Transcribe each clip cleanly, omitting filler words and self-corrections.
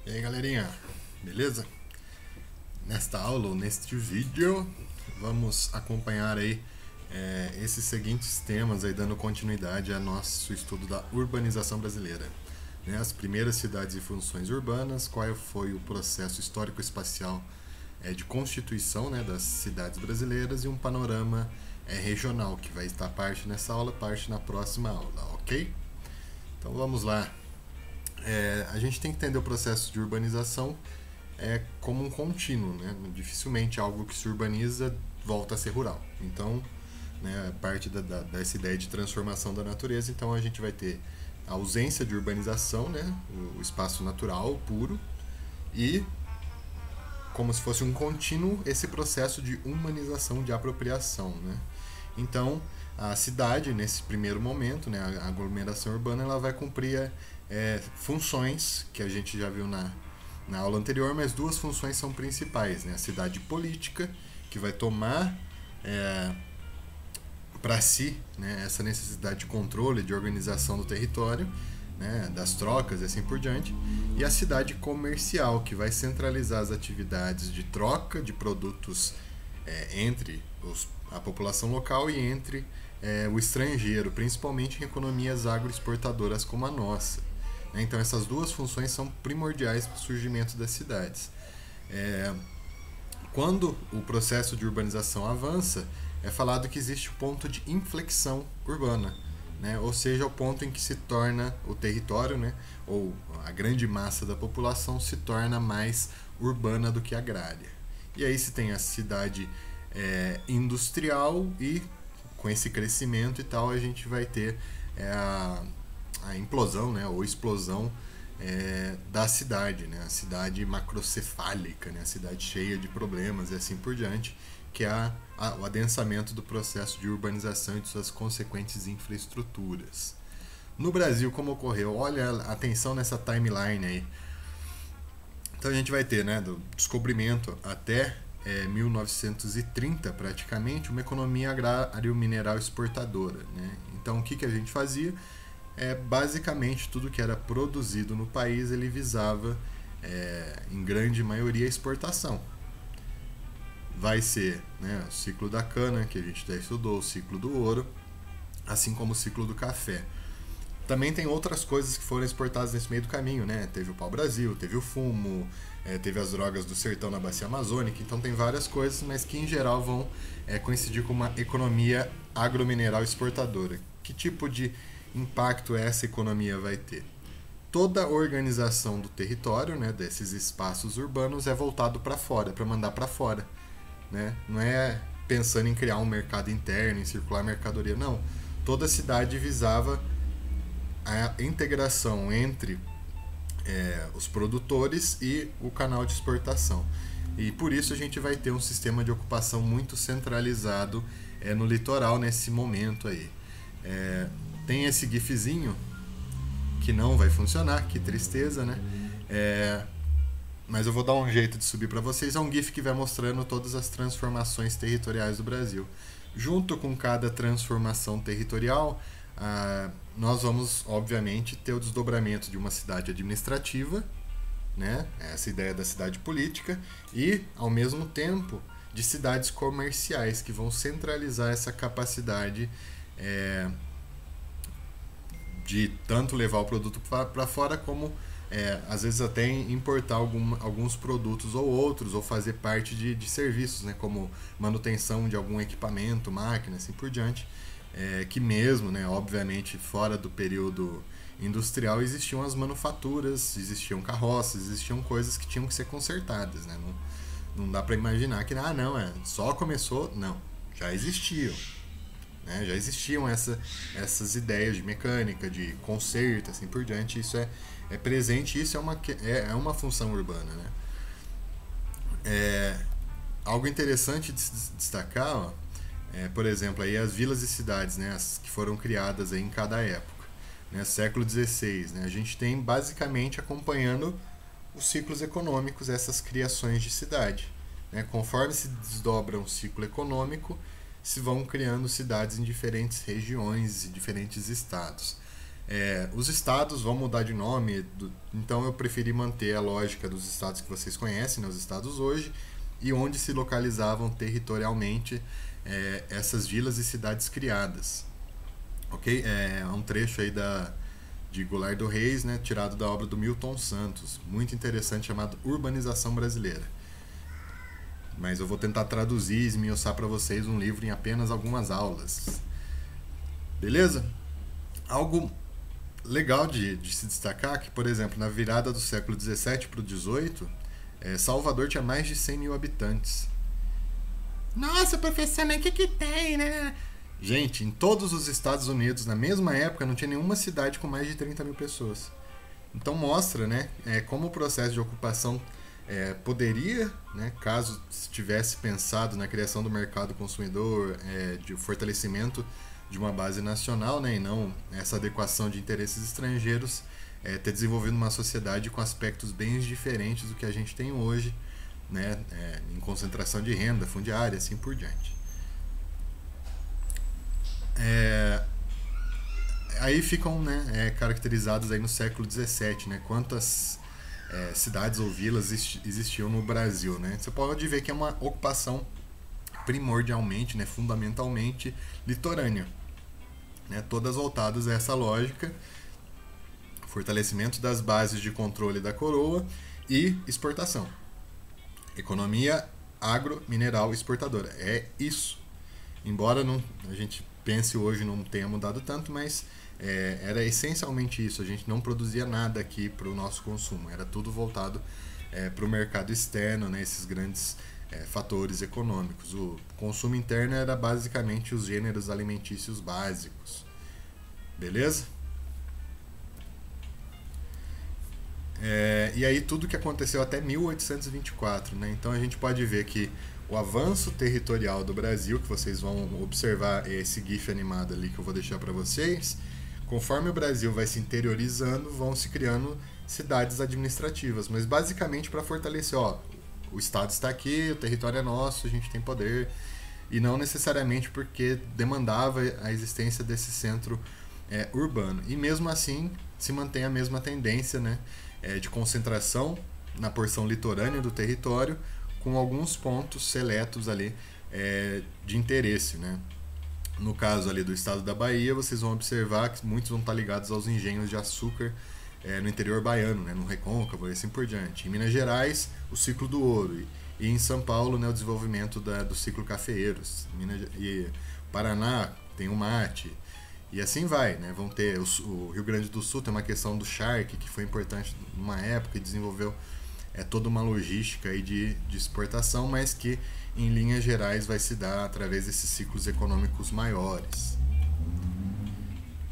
E aí galerinha, beleza? Nesta aula ou neste vídeo vamos acompanhar aí esses seguintes temas aí dando continuidade ao nosso estudo da urbanização brasileira, né? As primeiras cidades e funções urbanas, qual foi o processo histórico-espacial de constituição, né, das cidades brasileiras e um panorama regional que vai estar parte nessa aula, parte na próxima aula, ok? Então vamos lá. A gente tem que entender o processo de urbanização como um contínuo, né? Dificilmente algo que se urbaniza volta a ser rural. Então, né, parte dessa ideia de transformação da natureza, então a gente vai ter a ausência de urbanização, né, o espaço natural puro, e como se fosse um contínuo esse processo de humanização, de apropriação, né? Então, a cidade, nesse primeiro momento, né, a aglomeração urbana, ela vai cumprir funções que a gente já viu na aula anterior, mas duas funções são principais, né? A cidade política, que vai tomar para si, né, essa necessidade de controle, de organização do território, né, das trocas e assim por diante, e a cidade comercial, que vai centralizar as atividades de troca de produtos entre a população local e entre o estrangeiro, principalmente em economias agroexportadoras como a nossa. Então essas duas funções são primordiais para o surgimento das cidades. Quando o processo de urbanização avança, é falado que existe o ponto de inflexão urbana, né? Ou seja, o ponto em que se torna o território, né, ou a grande massa da população se torna mais urbana do que agrária. E aí se tem a cidade industrial, e com esse crescimento e tal a gente vai ter a implosão, né, ou explosão da cidade, né, a cidade macrocefálica, né, a cidade cheia de problemas e assim por diante, que é o adensamento do processo de urbanização e de suas consequentes infraestruturas. No Brasil, como ocorreu? Olha a atenção nessa timeline aí. Então a gente vai ter, né, do descobrimento até 1930 praticamente, uma economia agrário-mineral exportadora, né? Então o que a gente fazia? Basicamente tudo que era produzido no país ele visava, em grande maioria, a exportação. Vai ser, né, o ciclo da cana, que a gente já estudou, o ciclo do ouro, assim como o ciclo do café. Também tem outras coisas que foram exportadas nesse meio do caminho, né? Teve o pau-brasil, teve o fumo, teve as drogas do sertão na bacia amazônica, então tem várias coisas, mas que em geral vão coincidir com uma economia agromineral exportadora. Que tipo de impacto essa economia vai ter? Toda a organização do território, né, desses espaços urbanos, é voltado para fora, para mandar para fora, né? Não é pensando em criar um mercado interno, em circular mercadoria, não. Toda a cidade visava a integração entre os produtores e o canal de exportação. E por isso a gente vai ter um sistema de ocupação muito centralizado no litoral nesse momento aí. Tem esse gifzinho que não vai funcionar, que tristeza, né? Mas eu vou dar um jeito de subir para vocês. É um GIF que vai mostrando todas as transformações territoriais do Brasil. Junto com cada transformação territorial, nós vamos, obviamente, ter o desdobramento de uma cidade administrativa, né? Essa ideia da cidade política, e, ao mesmo tempo, de cidades comerciais, que vão centralizar essa capacidade de tanto levar o produto para fora, como às vezes até importar alguns produtos ou outros, ou fazer parte de serviços, né, como manutenção de algum equipamento, máquina, assim por diante, que mesmo, né, obviamente, fora do período industrial existiam as manufaturas, existiam carroças, existiam coisas que tinham que ser consertadas, né? Não dá para imaginar que só começou, não, já existiam. Né? Já existiam essas ideias de mecânica, de conserto, assim por diante. Isso é presente, isso é uma função urbana. Né? Algo interessante de se destacar, ó, por exemplo, aí as vilas e cidades, né, as que foram criadas aí em cada época. Né? Século XVI, né? A gente tem basicamente acompanhando os ciclos econômicos, essas criações de cidade. Né? Conforme se desdobra um ciclo econômico, se vão criando cidades em diferentes regiões e diferentes estados. Os estados vão mudar de nome, então eu preferi manter a lógica dos estados que vocês conhecem, né, os estados hoje, e onde se localizavam territorialmente essas vilas e cidades criadas. Ok? É um trecho aí de Goulart do Reis, né, tirado da obra do Milton Santos, muito interessante, chamado Urbanização Brasileira. Mas eu vou tentar traduzir e esmiuçar para vocês um livro em apenas algumas aulas. Beleza? Algo legal de se destacar que, por exemplo, na virada do século XVII para o XVIII, Salvador tinha mais de 100 mil habitantes. Nossa, professor, mas o que tem, né? Gente, em todos os Estados Unidos, na mesma época, não tinha nenhuma cidade com mais de 30 mil pessoas. Então mostra, né, como o processo de ocupação poderia, né, caso se tivesse pensado na criação do mercado consumidor, de fortalecimento de uma base nacional, né, e não essa adequação de interesses estrangeiros, ter desenvolvido uma sociedade com aspectos bem diferentes do que a gente tem hoje, né, em concentração de renda fundiária, assim por diante. Aí ficam, né, caracterizados aí no século XVII, né, quantas cidades ou vilas existiam no Brasil, né? Você pode ver que é uma ocupação primordialmente, né, fundamentalmente litorânea, né, todas voltadas a essa lógica, fortalecimento das bases de controle da coroa e exportação. Economia agro-mineral exportadora. É isso. Embora a gente pense hoje não tenha mudado tanto, mas era essencialmente isso. A gente não produzia nada aqui para o nosso consumo. Era tudo voltado para o mercado externo, né, esses grandes fatores econômicos. O consumo interno era basicamente os gêneros alimentícios básicos. Beleza? E aí tudo que aconteceu até 1824, né? Então a gente pode ver que o avanço territorial do Brasil, que vocês vão observar esse GIF animado ali que eu vou deixar para vocês, conforme o Brasil vai se interiorizando, vão se criando cidades administrativas, mas basicamente para fortalecer, o Estado está aqui, o território é nosso, a gente tem poder, e não necessariamente porque demandava a existência desse centro urbano. E mesmo assim se mantém a mesma tendência, né, de concentração na porção litorânea do território, com alguns pontos seletos ali de interesse, né? No caso ali do estado da Bahia, vocês vão observar que muitos vão estar ligados aos engenhos de açúcar no interior baiano, né, no Recôncavo e assim por diante. Em Minas Gerais, o ciclo do ouro. E em São Paulo, né, o desenvolvimento do ciclo cafeeiros. E Paraná tem o mate. E assim vai, né? Vão ter o Rio Grande do Sul, tem uma questão do charque, que foi importante numa época e desenvolveu toda uma logística aí de exportação, mas que em linhas gerais vai se dar através desses ciclos econômicos maiores.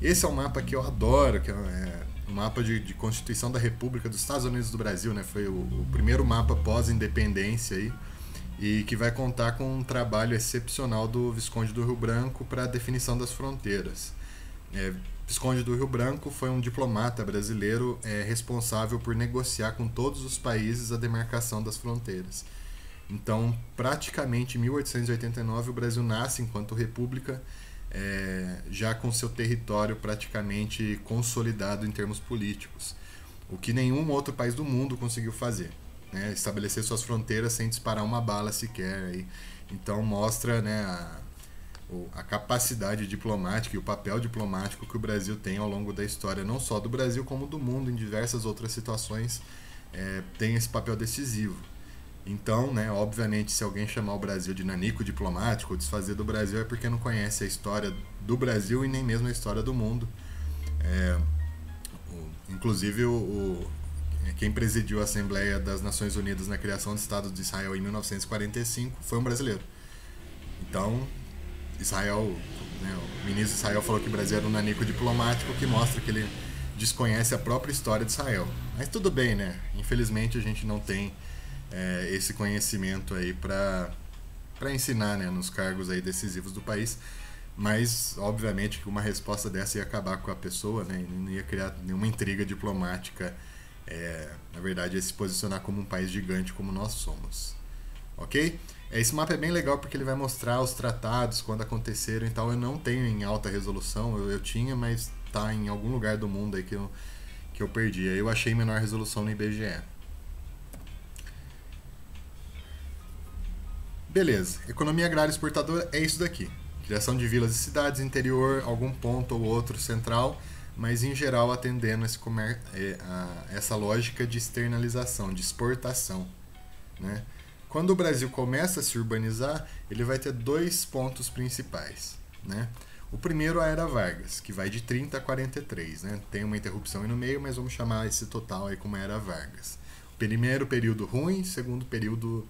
Esse é um mapa que eu adoro, que é um mapa de Constituição da República dos Estados Unidos do Brasil, né? Foi o primeiro mapa pós-independência aí, e que vai contar com um trabalho excepcional do Visconde do Rio Branco para a definição das fronteiras. Visconde do Rio Branco foi um diplomata brasileiro responsável por negociar com todos os países a demarcação das fronteiras. Então, praticamente em 1889, o Brasil nasce enquanto república, já com seu território praticamente consolidado em termos políticos, o que nenhum outro país do mundo conseguiu fazer, né? Estabelecer suas fronteiras sem disparar uma bala sequer. Aí. Então mostra, né, a capacidade diplomática e o papel diplomático que o Brasil tem ao longo da história, não só do Brasil como do mundo, em diversas outras situações, tem esse papel decisivo. Então, né, obviamente, se alguém chamar o Brasil de nanico diplomático ou desfazer do Brasil, é porque não conhece a história do Brasil e nem mesmo a história do mundo. Inclusive, quem presidiu a Assembleia das Nações Unidas na criação do Estado de Israel em 1945 foi um brasileiro. Então, Israel, né, o ministro de Israel falou que o Brasil era um nanico diplomático, que mostra que ele desconhece a própria história de Israel. Mas tudo bem, né? Infelizmente a gente não tem esse conhecimento aí para ensinar, né, nos cargos aí decisivos do país. Mas obviamente que uma resposta dessa ia acabar com a pessoa, né, e não ia criar nenhuma intriga diplomática. Na verdade, ia se posicionar como um país gigante como nós somos. Ok? Esse mapa é bem legal porque ele vai mostrar os tratados, quando aconteceram e tal. Eu não tenho em alta resolução, eu tinha, mas tá em algum lugar do mundo aí que eu perdi. Aí eu achei em menor resolução no IBGE. Beleza, economia agrária exportadora é isso daqui. Criação de vilas e cidades, interior, algum ponto ou outro central, mas em geral atendendo essa lógica de externalização, de exportação, né? Quando o Brasil começa a se urbanizar, ele vai ter dois pontos principais, né? O primeiro é a Era Vargas, que vai de 30 a 43, né? Tem uma interrupção aí no meio, mas vamos chamar esse total aí como Era Vargas. Primeiro período ruim, segundo período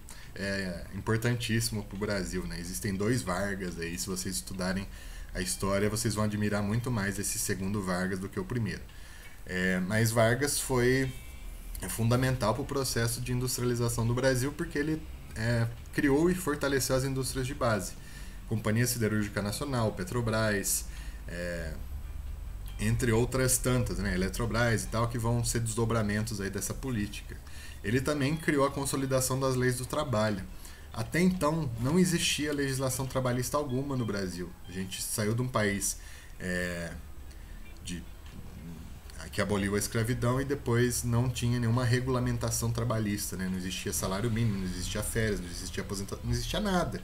importantíssimo para o Brasil, né? Existem dois Vargas aí, se vocês estudarem a história, vocês vão admirar muito mais esse segundo Vargas do que o primeiro. Mas Vargas foi fundamental para o processo de industrialização do Brasil, porque ele criou e fortaleceu as indústrias de base. Companhia Siderúrgica Nacional, Petrobras, entre outras tantas, né? Eletrobras e tal, que vão ser desdobramentos aí dessa política. Ele também criou a consolidação das leis do trabalho. Até então, não existia legislação trabalhista alguma no Brasil. A gente saiu de um país que aboliu a escravidão e depois não tinha nenhuma regulamentação trabalhista, né? Não existia salário mínimo, não existia férias, não existia aposentadoria, não existia nada.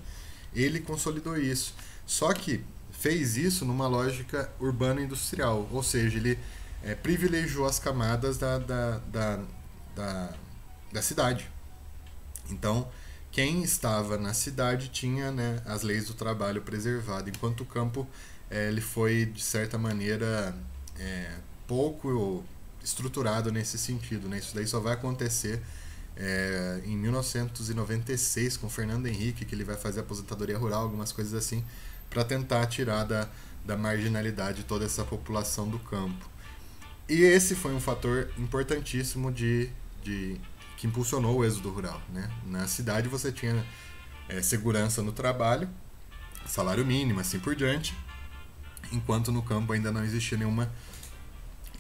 Ele consolidou isso. Só que fez isso numa lógica urbano-industrial, ou seja, ele privilegiou as camadas da cidade. Então, quem estava na cidade tinha, né, as leis do trabalho preservadas, enquanto o campo ele foi, de certa maneira, pouco estruturado nesse sentido, né? Isso daí só vai acontecer em 1996 com Fernando Henrique, que ele vai fazer aposentadoria rural, algumas coisas assim, para tentar tirar da marginalidade toda essa população do campo. E esse foi um fator importantíssimo que impulsionou o êxodo rural, né? Na cidade você tinha segurança no trabalho, salário mínimo, assim por diante, enquanto no campo ainda não existia nenhuma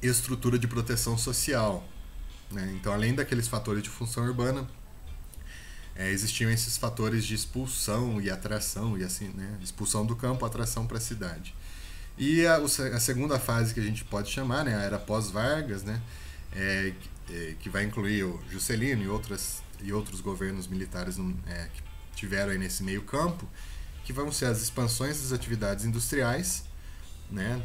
estrutura de proteção social, né? Então, além daqueles fatores de função urbana, existiam esses fatores de expulsão e atração, e assim, né? Expulsão do campo, atração para a cidade. E a segunda fase que a gente pode chamar, né? A era pós-Vargas, né? Que vai incluir o Juscelino e outros governos militares que tiveram aí nesse meio campo, que vão ser as expansões das atividades industriais, né?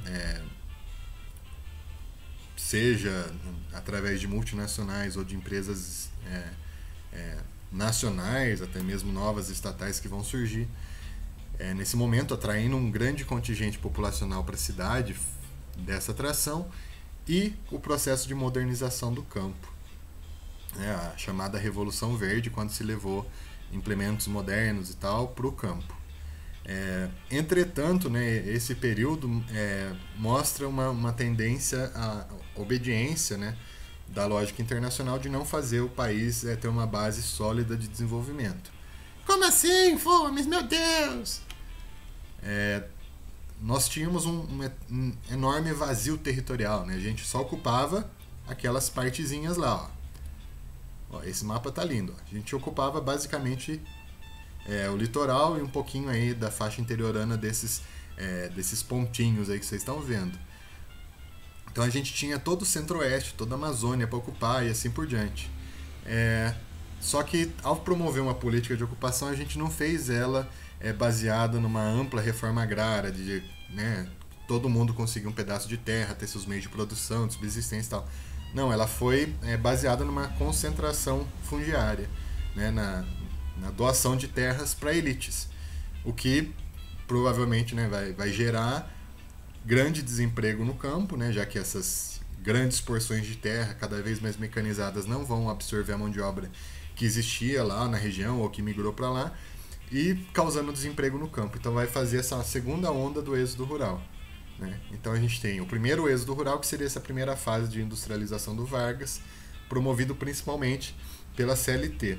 Seja através de multinacionais ou de empresas nacionais, até mesmo novas estatais que vão surgir nesse momento, atraindo um grande contingente populacional para a cidade dessa atração, e o processo de modernização do campo, a chamada Revolução Verde, quando se levou implementos modernos e tal para o campo. Entretanto, né, esse período mostra uma tendência à obediência, né, da lógica internacional de não fazer o país ter uma base sólida de desenvolvimento. Como assim, Fomes? Meu Deus! Nós tínhamos um enorme vazio territorial, né? A gente só ocupava aquelas partezinhas lá. Ó, esse mapa tá lindo. Ó. A gente ocupava basicamente o litoral e um pouquinho aí da faixa interiorana desses pontinhos aí que vocês estão vendo. Então a gente tinha todo o centro-oeste, toda a Amazônia para ocupar e assim por diante. Só que ao promover uma política de ocupação, a gente não fez ela baseada numa ampla reforma agrária, de todo mundo conseguir um pedaço de terra, ter seus meios de produção, de subsistência e tal. Não, ela foi baseada numa concentração fundiária, né, na doação de terras para elites, o que provavelmente, né, vai gerar grande desemprego no campo, né, já que essas grandes porções de terra, cada vez mais mecanizadas, não vão absorver a mão de obra que existia lá na região ou que migrou para lá, e causando desemprego no campo. Então vai fazer essa segunda onda do êxodo rural, né? Então a gente tem o primeiro êxodo rural, que seria essa primeira fase de industrialização do Vargas, promovido principalmente pela CLT.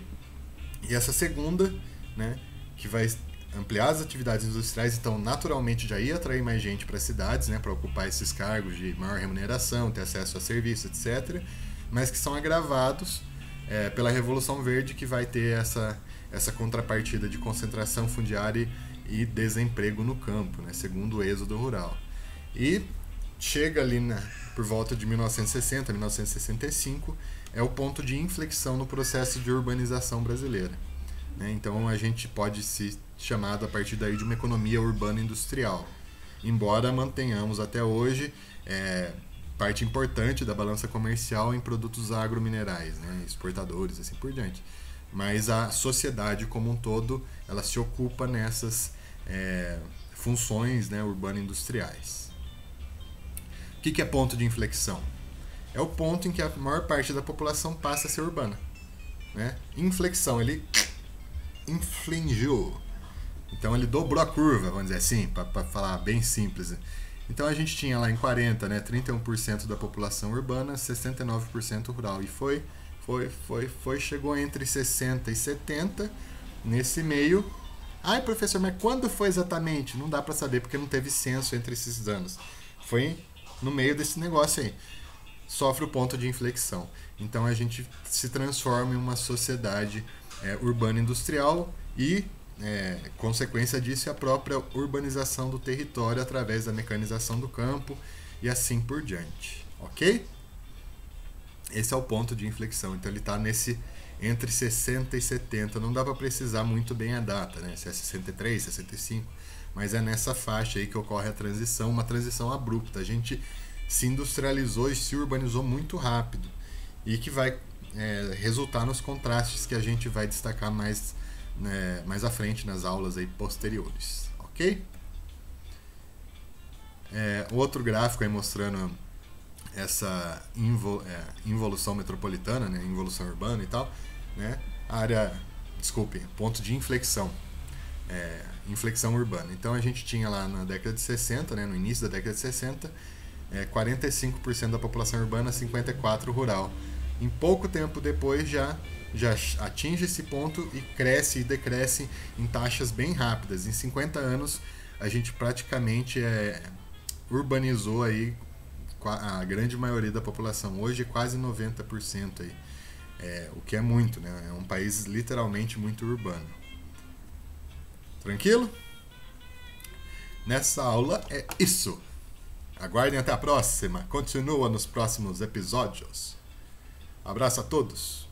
E essa segunda, né, que vai ampliar as atividades industriais, então naturalmente já ia atrair mais gente para as cidades, né, para ocupar esses cargos de maior remuneração, ter acesso a serviços, etc., mas que são agravados pela Revolução Verde, que vai ter essa contrapartida de concentração fundiária e desemprego no campo, né, segundo o êxodo rural. E chega ali por volta de 1960, 1965, é o ponto de inflexão no processo de urbanização brasileira. Né? Então a gente pode se chamar a partir daí de uma economia urbana industrial. Embora mantenhamos até hoje parte importante da balança comercial em produtos agrominerais, né? Exportadores, assim por diante. Mas a sociedade como um todo, ela se ocupa nessas funções, né, urbano-industriais. O que é ponto de inflexão? É o ponto em que a maior parte da população passa a ser urbana. Né? Inflexão, ele infligiu. Então ele dobrou a curva, vamos dizer assim, para falar bem simples. Então a gente tinha lá em 40, né, 31% da população urbana, 69% rural. E chegou entre 60 e 70 nesse meio. Ai, professor, mas quando foi exatamente? Não dá para saber porque não teve censo entre esses anos. Foi no meio desse negócio aí. Sofre o ponto de inflexão. Então a gente se transforma em uma sociedade urbana industrial e consequência disso é a própria urbanização do território através da mecanização do campo e assim por diante, ok? Esse é o ponto de inflexão, então ele está entre 60 e 70, não dá para precisar muito bem a data, né? Se é 63, 65, mas é nessa faixa aí que ocorre a transição, uma transição abrupta, a gente se industrializou e se urbanizou muito rápido e que vai resultar nos contrastes que a gente vai destacar mais à frente nas aulas aí posteriores, ok? Outro gráfico aí mostrando essa involução metropolitana, né, involução urbana e tal, né, ponto de inflexão, inflexão urbana. Então a gente tinha lá na década de 60, né, no início da década de 60, 45% da população urbana, 54% rural. Em pouco tempo depois já atinge esse ponto e cresce e decresce em taxas bem rápidas. Em 50 anos a gente praticamente urbanizou aí a grande maioria da população. Hoje quase 90% aí. O que é muito, né? É um país literalmente muito urbano. Tranquilo? Nessa aula é isso. Aguardem até a próxima. Continua nos próximos episódios. Abraço a todos.